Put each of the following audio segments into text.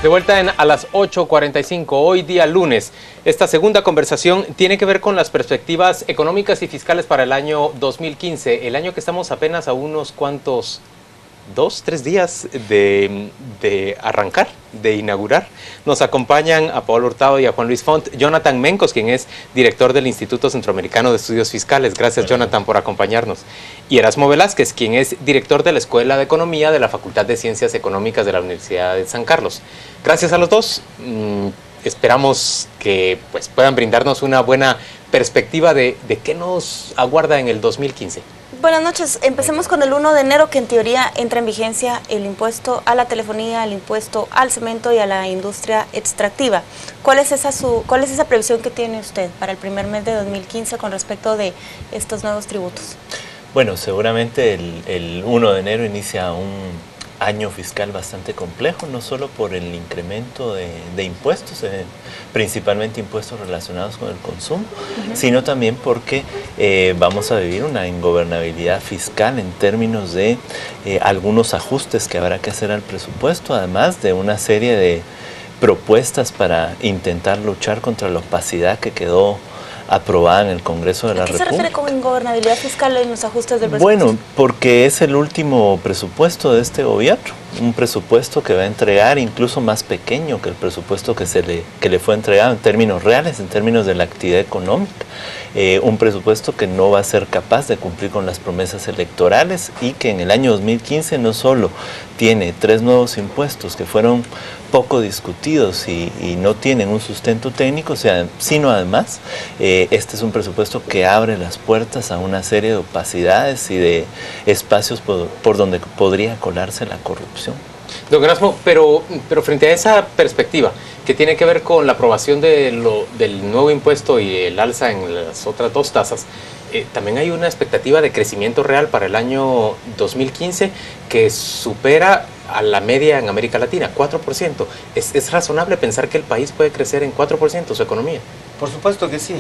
De vuelta a las 8:45, hoy día lunes. Esta segunda conversación tiene que ver con las perspectivas económicas y fiscales para el año 2015, el año que estamos apenas a unos cuantos, 2-3 días de arrancar, de inaugurar. Nos acompañan a Paolo Hurtado y a Juan Luis Font, Jonathan Mencos, quien es director del Instituto Centroamericano de Estudios Fiscales. Gracias, Jonathan, por acompañarnos. Y Erasmo Velázquez, quien es director de la Escuela de Economía de la Facultad de Ciencias Económicas de la Universidad de San Carlos. Gracias a los dos. Esperamos que puedan brindarnos una buena perspectiva de qué nos aguarda en el 2015. Buenas noches. Empecemos con el 1 de enero, que en teoría entra en vigencia el impuesto a la telefonía, el impuesto al cemento y a la industria extractiva. ¿Cuál es esa previsión que tiene usted para el primer mes de 2015 con respecto de estos nuevos tributos? Bueno, seguramente el 1 de enero inicia un año fiscal bastante complejo, no solo por el incremento de impuestos, principalmente impuestos relacionados con el consumo, sino también porque vamos a vivir una ingobernabilidad fiscal en términos de algunos ajustes que habrá que hacer al presupuesto, además de una serie de propuestas para intentar luchar contra la opacidad que quedó aprobada en el Congreso de la República. ¿A qué se refiere con ingobernabilidad fiscal en los ajustes del presupuesto? Bueno, porque es el último presupuesto de este gobierno, un presupuesto que va a entregar incluso más pequeño que el presupuesto que le fue entregado en términos reales, en términos de la actividad económica, un presupuesto que no va a ser capaz de cumplir con las promesas electorales y que en el año 2015 no solo tiene 3 nuevos impuestos que fueron poco discutidos y no tienen un sustento técnico, sino además este es un presupuesto que abre las puertas a una serie de opacidades y de espacios por donde podría colarse la corrupción. Don Erasmo, pero frente a esa perspectiva que tiene que ver con la aprobación del nuevo impuesto y el alza en las otras 2 tasas, también hay una expectativa de crecimiento real para el año 2015 que supera a la media en América Latina, 4%. ¿Es razonable pensar que el país puede crecer en 4% su economía? Por supuesto que sí.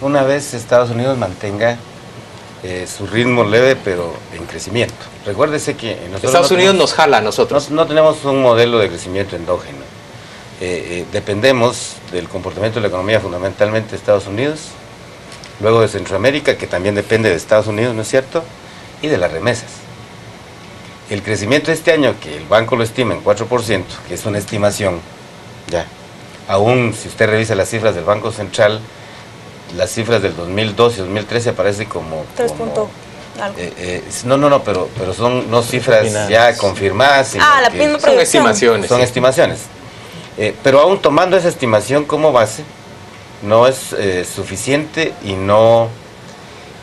Una vez Estados Unidos mantenga su ritmo leve, pero en crecimiento. Recuérdese que Estados Unidos nos jala a nosotros. No tenemos un modelo de crecimiento endógeno. Dependemos del comportamiento de la economía fundamentalmente de Estados Unidos, luego de Centroamérica, que también depende de Estados Unidos, ¿no es cierto?, y de las remesas. El crecimiento de este año, que el banco lo estima en 4%, que es una estimación, ya, aún si usted revisa las cifras del Banco Central, las cifras del 2012 y 2013 aparecen como... 3 puntos. No, pero son no cifras ya confirmadas. La misma son estimaciones. Son estimaciones. Pero aún tomando esa estimación como base, no es suficiente y no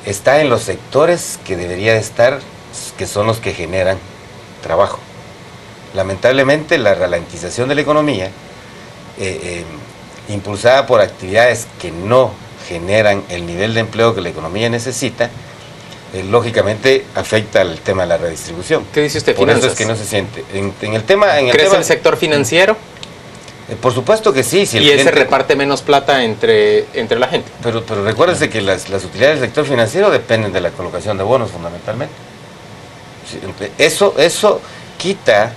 está en los sectores que debería estar, que son los que generan trabajo. Lamentablemente la ralentización de la economía, impulsada por actividades que no generan el nivel de empleo que la economía necesita, lógicamente afecta al tema de la redistribución. ¿Qué dice usted? Por Finanzas. eso es que no se siente. En el tema, ¿Crece el sector financiero? Por supuesto que sí. Y ese reparte menos plata entre la gente. Pero recuérdese que las utilidades del sector financiero dependen de la colocación de bonos fundamentalmente. Eso quita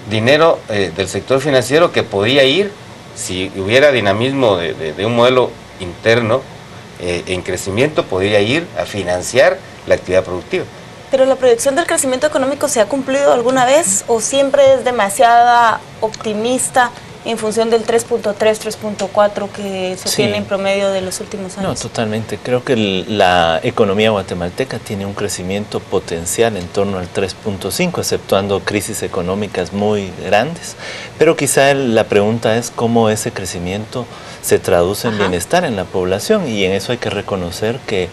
dinero del sector financiero que podría ir, si hubiera dinamismo de un modelo interno en crecimiento, podría ir a financiar la actividad productiva. ¿Pero la proyección del crecimiento económico se ha cumplido alguna vez o siempre es demasiada optimista en función del 3.3, 3.4 que se tiene en promedio de los últimos años? No, totalmente. Creo que la economía guatemalteca tiene un crecimiento potencial en torno al 3.5, exceptuando crisis económicas muy grandes. Pero quizá la pregunta es cómo ese crecimiento se traduce en bienestar en la población, y en eso hay que reconocer que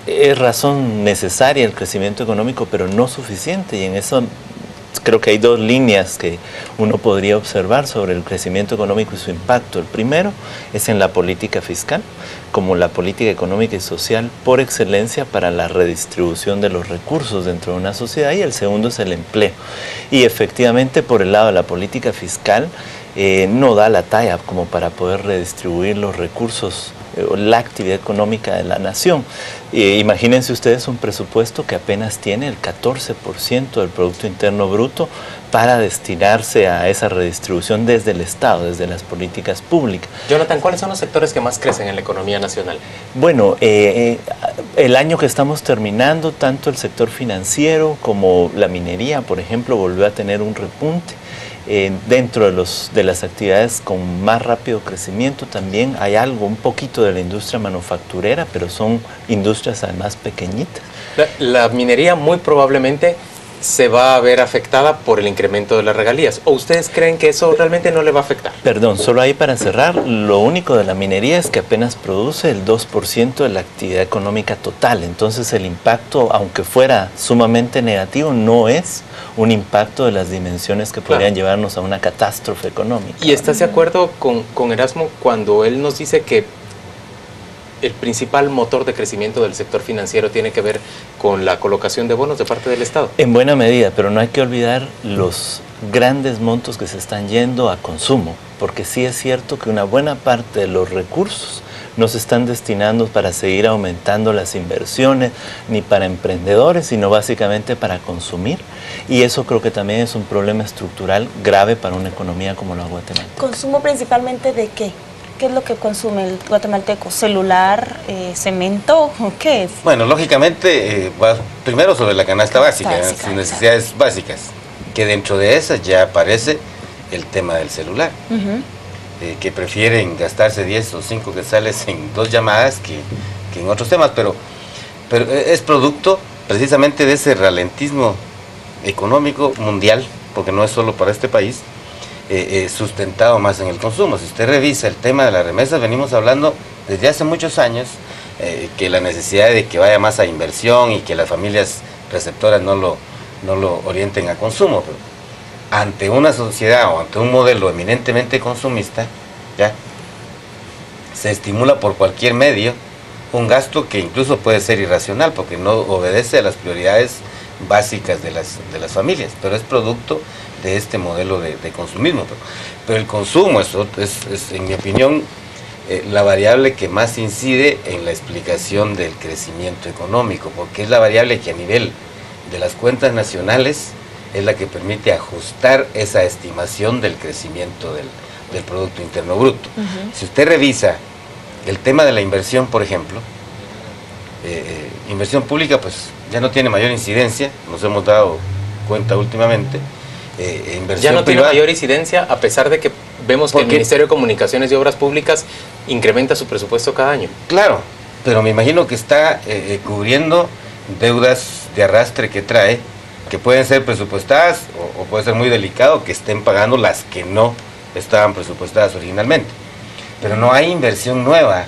es razón necesaria el crecimiento económico, pero no suficiente, y en eso creo que hay 2 líneas que uno podría observar sobre el crecimiento económico y su impacto. El primero es en la política fiscal, como la política económica y social por excelencia para la redistribución de los recursos dentro de una sociedad, y el segundo es el empleo. Y efectivamente, por el lado de la política fiscal, no da la talla como para poder redistribuir los recursos la actividad económica de la nación. Imagínense ustedes un presupuesto que apenas tiene el 14% del Producto Interno Bruto para destinarse a esa redistribución desde el Estado, desde las políticas públicas. Jonathan, ¿cuáles son los sectores que más crecen en la economía nacional? Bueno, el año que estamos terminando, tanto el sector financiero como la minería, por ejemplo, volvió a tener un repunte. Dentro de las actividades con más rápido crecimiento también hay algo, un poquito de la industria manufacturera, pero son industrias además pequeñitas. La minería muy probablemente se va a ver afectada por el incremento de las regalías. ¿O ustedes creen que eso realmente no le va a afectar? Perdón, solo ahí para cerrar, lo único de la minería es que apenas produce el 2% de la actividad económica total. Entonces el impacto, aunque fuera sumamente negativo, no es un impacto de las dimensiones que podrían llevarnos a una catástrofe económica. ¿Y estás de acuerdo con Erasmo cuando él nos dice que el principal motor de crecimiento del sector financiero tiene que ver con la colocación de bonos de parte del Estado? En buena medida, pero no hay que olvidar los grandes montos que se están yendo a consumo, porque sí es cierto que una buena parte de los recursos no se están destinando para seguir aumentando las inversiones, ni para emprendedores, sino básicamente para consumir. Y eso creo que también es un problema estructural grave para una economía como la guatemalteca. ¿Consumo principalmente de qué? ¿Qué es lo que consume el guatemalteco? ¿Celular, cemento o qué es? Bueno, lógicamente, primero sobre la canasta básica, sus necesidades básicas, que dentro de esas ya aparece el tema del celular, que prefieren gastarse 10 o 5 quetzales en 2 llamadas que en otros temas, pero es producto precisamente de ese ralentismo económico mundial, porque no es solo para este país, sustentado más en el consumo. Si usted revisa el tema de las remesas, venimos hablando desde hace muchos años que la necesidad de que vaya más a inversión y que las familias receptoras no lo orienten a consumo. Pero ante una sociedad o ante un modelo eminentemente consumista, ya se estimula por cualquier medio un gasto que incluso puede ser irracional porque no obedece a las prioridades básicas de las familias, pero es producto de este modelo de consumismo. Pero el consumo es, en mi opinión, la variable que más incide en la explicación del crecimiento económico, porque es la variable que a nivel de las cuentas nacionales es la que permite ajustar esa estimación del crecimiento del Producto Interno Bruto. Si usted revisa el tema de la inversión, por ejemplo, inversión pública pues ya no tiene mayor incidencia, nos hemos dado cuenta últimamente. Ya no tiene mayor incidencia a pesar de que vemos que el Ministerio de Comunicaciones y Obras Públicas incrementa su presupuesto cada año. Claro, pero me imagino que está cubriendo deudas de arrastre que trae, que pueden ser presupuestadas o puede ser muy delicado que estén pagando las que no estaban presupuestadas originalmente. Pero no hay inversión nueva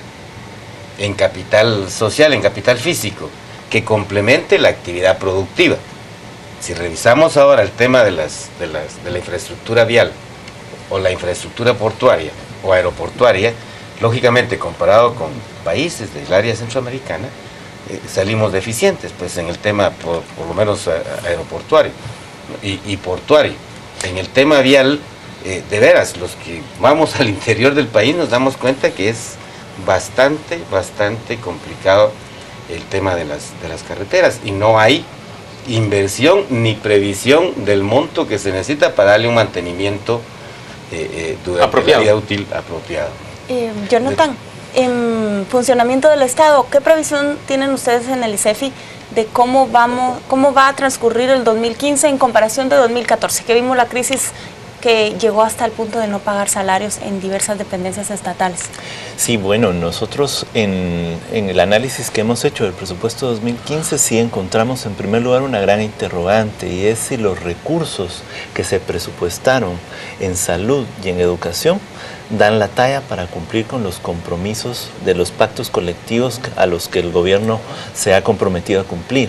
en capital social, en capital físico, que complemente la actividad productiva. Si revisamos ahora el tema de la infraestructura vial o la infraestructura portuaria o aeroportuaria, lógicamente comparado con países del área centroamericana, salimos deficientes pues en el tema por lo menos aeroportuario y portuario. En el tema vial, de veras, los que vamos al interior del país nos damos cuenta que es bastante complicado el tema de las carreteras y no hay inversión ni previsión del monto que se necesita para darle un mantenimiento durante la vida útil apropiado. Jonathan, en funcionamiento del Estado, ¿qué previsión tienen ustedes en el ICEFI de cómo va a transcurrir el 2015 en comparación de 2014, que vimos la crisis que llegó hasta el punto de no pagar salarios en diversas dependencias estatales? Sí, bueno, nosotros en el análisis que hemos hecho del presupuesto 2015 sí encontramos en primer lugar una gran interrogante, y es si los recursos que se presupuestaron en salud y en educación dan la talla para cumplir con los compromisos de los pactos colectivos a los que el gobierno se ha comprometido a cumplir.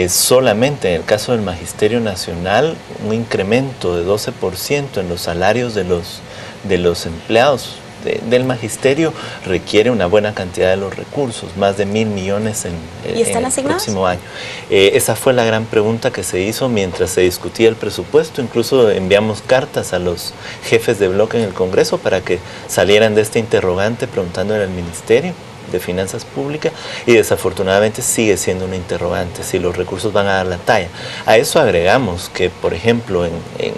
Solamente en el caso del Magisterio Nacional, un incremento de 12% en los salarios de los empleados del magisterio requiere una buena cantidad de los recursos, más de 1.000 millones en el próximo año. Esa fue la gran pregunta que se hizo mientras se discutía el presupuesto. Incluso enviamos cartas a los jefes de bloque en el Congreso para que salieran de este interrogante preguntándole al Ministerio de Finanzas Públicas, y desafortunadamente sigue siendo una interrogante si los recursos van a dar la talla. A eso agregamos que, por ejemplo, en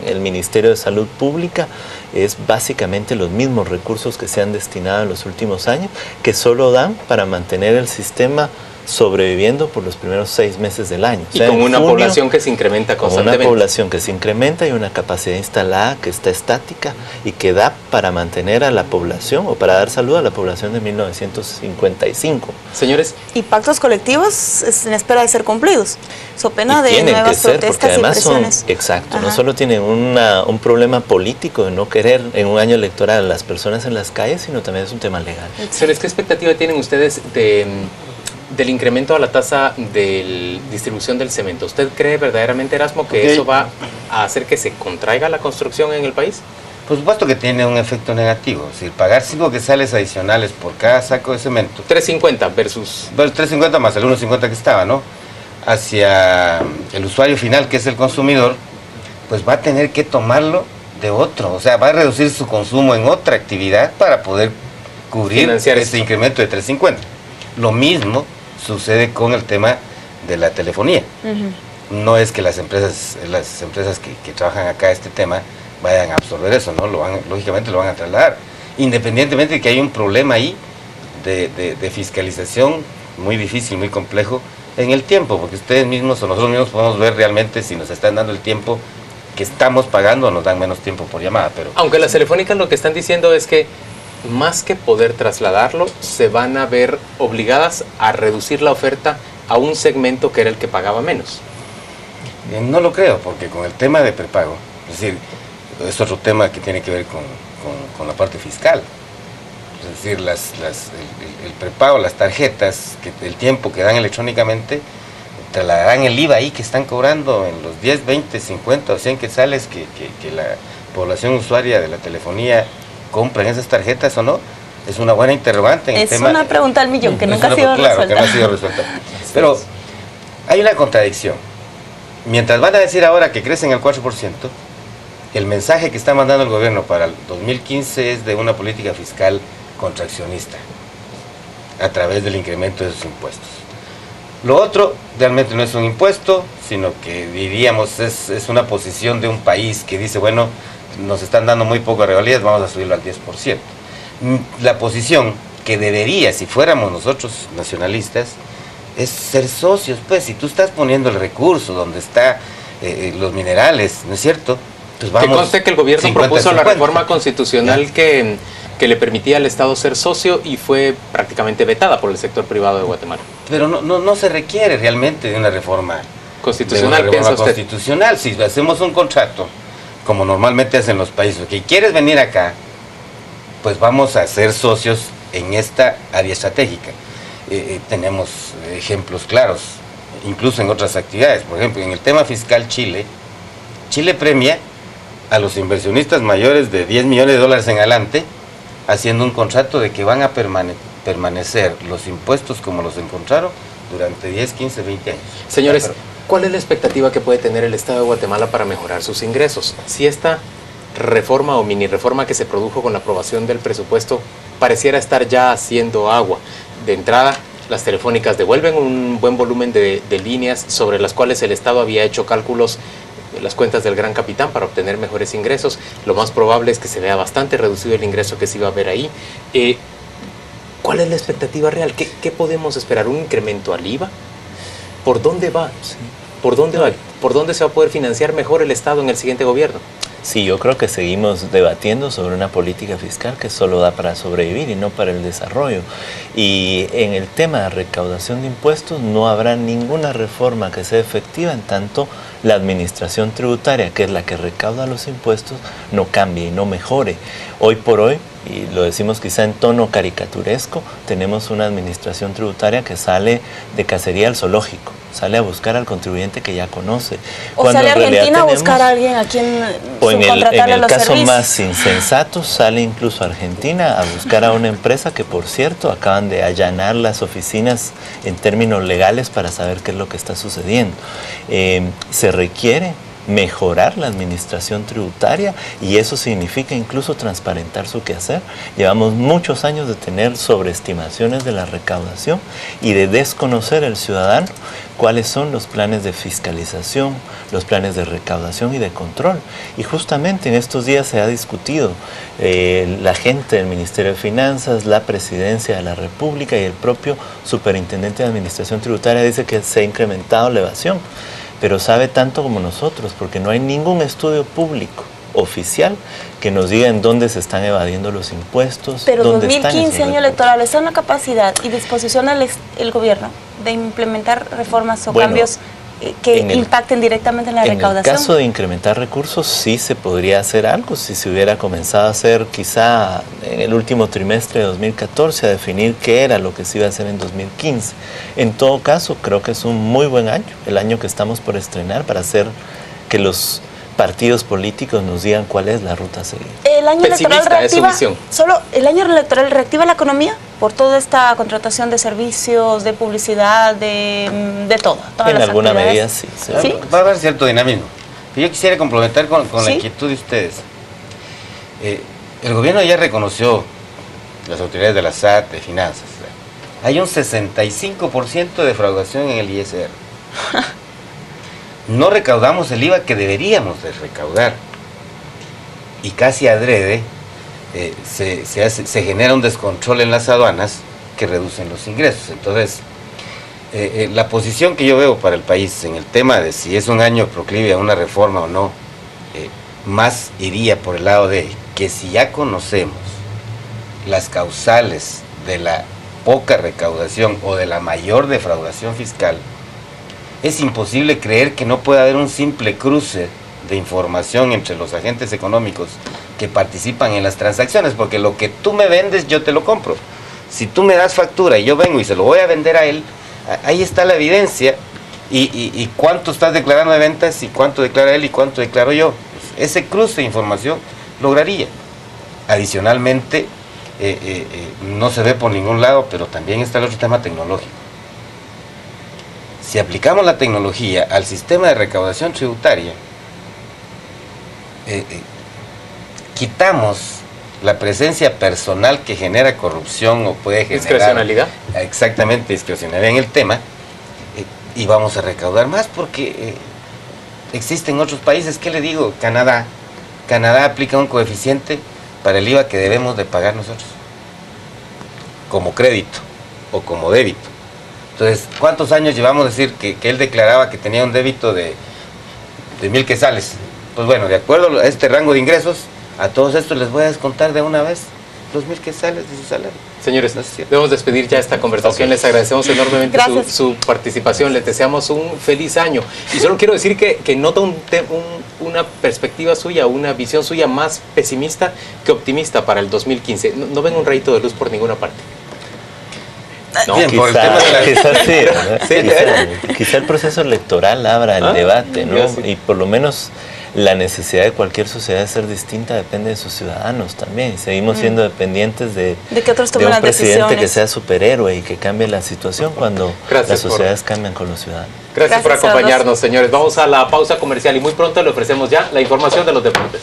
el Ministerio de Salud Pública es básicamente los mismos recursos que se han destinado en los últimos años, que solo dan para mantener el sistema sobreviviendo por los primeros 6 meses del año. Y con una población que se incrementa constantemente. Una población que se incrementa y una capacidad instalada que está estática y que da para mantener a la población o para dar salud a la población de 1955. Señores. Y pactos colectivos en espera de ser cumplidos, so pena de nuevas protestas y presiones. Exacto, ajá. No solo tienen un problema político de no querer en un año electoral a las personas en las calles, sino también es un tema legal. Señores, ¿qué expectativa tienen ustedes del incremento a la tasa de distribución del cemento? ¿Usted cree verdaderamente, Erasmo, que eso va a hacer que se contraiga la construcción en el país? Por supuesto que tiene un efecto negativo. Es decir, pagar 5 quetzales adicionales por cada saco de cemento. 3.50 versus... 3.50 más el 1.50 que estaba, ¿no? Hacia el usuario final, que es el consumidor, pues va a tener que tomarlo de otro. O sea, va a reducir su consumo en otra actividad para poder cubrir ese incremento de 3.50. Lo mismo sucede con el tema de la telefonía. No es que las empresas que trabajan acá este tema vayan a absorber eso, ¿no? Lógicamente lo van a trasladar, independientemente de que hay un problema ahí de fiscalización muy difícil, muy complejo en el tiempo, porque ustedes mismos o nosotros mismos podemos ver realmente si nos están dando el tiempo que estamos pagando o nos dan menos tiempo por llamada. Pero aunque las telefónicas lo que están diciendo es que más que poder trasladarlo, se van a ver obligadas a reducir la oferta a un segmento que era el que pagaba menos. No lo creo, porque con el tema de prepago, es decir, es otro tema que tiene que ver con la parte fiscal. Es decir, el prepago, las tarjetas, el tiempo que dan electrónicamente, trasladarán el IVA ahí que están cobrando en los 10, 20, 50 o 100 quetzales que la población usuaria de la telefonía compra en esas tarjetas o no. Es una buena interrogante en el tema. Es una pregunta al millón que nunca ha sido resuelta. Claro, que no ha sido resuelta. Pero hay una contradicción. Mientras van a decir ahora que crecen el 4%, el mensaje que está mandando el gobierno para el 2015 es de una política fiscal contraccionista a través del incremento de sus impuestos. Lo otro realmente no es un impuesto, sino que diríamos es una posición de un país que dice, bueno, nos están dando muy pocas regalías, vamos a subirlo al 10%. La posición que debería, si fuéramos nosotros nacionalistas, es ser socios. Pues si tú estás poniendo el recurso donde están los minerales, ¿no es cierto? Pues vamos, que conste que el gobierno propuso la reforma constitucional que le permitía al Estado ser socio y fue prácticamente vetada por el sector privado de Guatemala. Pero no se requiere realmente de una reforma constitucional. Constitucional. Si hacemos un contrato, como normalmente hacen los países, que quieres venir acá, pues vamos a ser socios en esta área estratégica. Tenemos ejemplos claros, incluso en otras actividades. Por ejemplo, en el tema fiscal Chile premia a los inversionistas mayores de 10 millones de dólares en adelante, haciendo un contrato de que van a permanecer los impuestos como los encontraron durante 10, 15, 20 años. Señores, ¿cuál es la expectativa que puede tener el Estado de Guatemala para mejorar sus ingresos? Si esta reforma o mini reforma que se produjo con la aprobación del presupuesto pareciera estar ya haciendo agua. De entrada, las telefónicas devuelven un buen volumen de líneas sobre las cuales el Estado había hecho cálculos de las cuentas del Gran Capitán para obtener mejores ingresos. Lo más probable es que se vea bastante reducido el ingreso que se iba a ver ahí. ¿Cuál es la expectativa real? ¿Qué podemos esperar? ¿Un incremento al IVA? ¿Por dónde va? ¿Por dónde va? ¿Por dónde se va a poder financiar mejor el Estado en el siguiente gobierno? Sí, yo creo que seguimos debatiendo sobre una política fiscal que solo da para sobrevivir y no para el desarrollo. Y en el tema de recaudación de impuestos no habrá ninguna reforma que sea efectiva en tanto la administración tributaria, que es la que recauda los impuestos, no cambie y no mejore. Hoy por hoy, y lo decimos quizá en tono caricaturesco, tenemos una administración tributaria que sale de cacería al zoológico. sale a buscar al contribuyente que ya conoce. O sale a Argentina a buscar a alguien a quien subcontratarle los servicios. En el caso más insensato, sale incluso a Argentina a buscar a una empresa que, por cierto, acaban de allanar las oficinas en términos legales para saber qué es lo que está sucediendo. Se requiere mejorar la administración tributaria y eso significa incluso transparentar su quehacer. Llevamos muchos años de tener sobreestimaciones de la recaudación y de desconocer al ciudadano cuáles son los planes de fiscalización, los planes de recaudación y de control. Y justamente en estos días se ha discutido la gente del Ministerio de Finanzas, la Presidencia de la República y el propio Superintendente de Administración Tributaria dice que se ha incrementado la evasión, pero sabe tanto como nosotros, porque no hay ningún estudio público oficial que nos diga en dónde se están evadiendo los impuestos. Pero 2015, año electoral, ¿está en la capacidad y disposición el gobierno de implementar reformas o cambios que impacten directamente en la recaudación? En el caso de incrementar recursos, sí se podría hacer algo, si se hubiera comenzado a hacer quizá en el último trimestre de 2014, a definir qué era lo que se iba a hacer en 2015. En todo caso, creo que es un muy buen año, el año que estamos por estrenar, para hacer que los partidos políticos nos digan cuál es la ruta a seguir. ¿El año electoral reactiva, solo el año electoral reactiva la economía por toda esta contratación de servicios, de publicidad, de todo? En alguna medida sí. ¿Sí? Va a haber cierto dinamismo. Yo quisiera complementar con la inquietud de ustedes. El gobierno ya reconoció, las autoridades de la SAT, de finanzas, hay un 65% de defraudación en el ISR. No recaudamos el IVA que deberíamos de recaudar. Y casi adrede se genera un descontrol en las aduanas que reducen los ingresos. Entonces, la posición que yo veo para el país en el tema de si es un año proclive a una reforma o no, más iría por el lado de que si ya conocemos las causales de la poca recaudación o de la mayor defraudación fiscal, es imposible creer que no pueda haber un simple cruce de información entre los agentes económicos que participan en las transacciones, porque lo que tú me vendes yo te lo compro. Si tú me das factura y yo vengo y se lo voy a vender a él, ahí está la evidencia y cuánto estás declarando de ventas y cuánto declara él y cuánto declaro yo. Ese cruce de información lograría. Adicionalmente, no se ve por ningún lado, pero también está el otro tema tecnológico. Si aplicamos la tecnología al sistema de recaudación tributaria, quitamos la presencia personal que genera corrupción o puede generar... ¿Discrecionalidad? Exactamente, discrecionalidad en el tema, y vamos a recaudar más porque existen otros países. ¿Qué le digo? Canadá aplica un coeficiente para el IVA que debemos de pagar nosotros, como crédito o como débito. Entonces, ¿cuántos años llevamos a decir que él declaraba que tenía un débito de 1,000 quetzales? Pues bueno, de acuerdo a este rango de ingresos, a todos estos les voy a descontar de una vez los 1,000 quetzales de su salario. Señores, debemos despedir ya esta conversación. Les agradecemos enormemente su participación. Les deseamos un feliz año. Y solo quiero decir que noto una perspectiva suya, una visión suya más pesimista que optimista para el 2015. No ven un rayito de luz por ninguna parte. No, quizá el proceso electoral abra el debate, ¿no? Y por lo menos la necesidad de cualquier sociedad de ser distinta depende de sus ciudadanos también. Seguimos siendo dependientes de que otros tomen un las presidente decisiones, que sea superhéroe y que cambie la situación cuando las sociedades cambian con los ciudadanos. Gracias por acompañarnos, señores. Vamos a la pausa comercial y muy pronto le ofrecemos ya la información de los deportes.